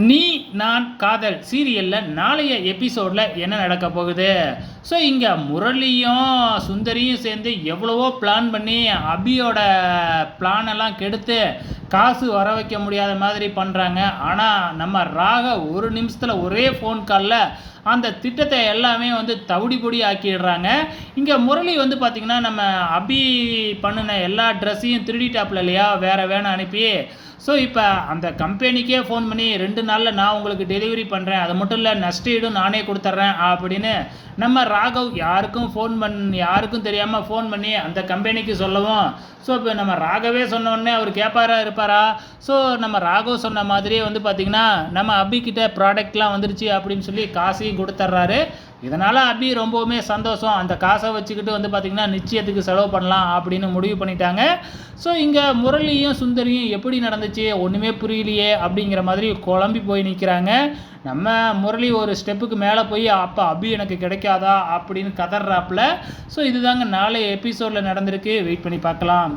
நீ நான் காதல் சீரியலில் நாளைய எபிசோடில் என்ன நடக்க போகுது? ஸோ இங்கே முரளியும் சுந்தரியும் சேர்ந்து எவ்வளவோ பிளான் பண்ணி அபியோட பிளானெல்லாம் கெடுத்து காசு வர வைக்க முடியாத மாதிரி பண்ணுறாங்க. ஆனால் நம்ம ராக ஒரு நிமிஷத்தில் ஒரே ஃபோன் காலில் அந்த திட்டத்தை எல்லாமே தவிடி பொடி ஆக்கிடுறாங்க. இங்கே முரளி பார்த்திங்கன்னா நம்ம அபி பண்ணின எல்லா ட்ரெஸ்ஸையும் திருடிட்டாப்புல இல்லையா, வேறு வேணும் அனுப்பி. ஸோ இப்போ அந்த கம்பெனிக்கே ஃபோன் பண்ணி 2 நாளில் நான் உங்களுக்கு டெலிவரி பண்ணுறேன், அது மட்டும் இல்லை நஷ்டஈடும் நானே கொடுத்துட்றேன் அப்படின்னு நம்ம ராகவ் யாருக்கும் தெரியாமல் ஃபோன் பண்ணி அந்த கம்பெனிக்கு சொல்லவும், ஸோ இப்போ நம்ம ராகவே சொன்னோடனே அவர் கேட்பாரா இருப்பாரா? ஸோ நம்ம ராகவ் சொன்ன மாதிரியே பார்த்திங்கன்னா நம்ம அபிக்கிட்ட ப்ராடக்ட்லாம் வந்துருச்சு அப்படின்னு சொல்லி காசையும் கொடுத்துட்றாரு. இதனால் அபி ரொம்பவுமே சந்தோஷம். அந்த காசை வச்சுக்கிட்டு பார்த்திங்கன்னா நிச்சயத்துக்கு செலவு பண்ணலாம் அப்படின்னு முடிவு பண்ணிட்டாங்க. ஸோ இங்கே முரளியும் சுந்தரியும் எப்படி நடந்துச்சு ஒன்றுமே புரியலையே அப்படிங்கிற மாதிரி குழம்பி போய் நிற்கிறாங்க. நம்ம முரளி ஒரு ஸ்டெப்புக்கு மேலே போய் அப்போ அபி எனக்கு கிடைக்காதா அப்படின்னு கதறாப்புல. ஸோ இதுதாங்க நாளை எபிசோடில் நடந்திருக்கு. வெயிட் பண்ணி பார்க்கலாம்.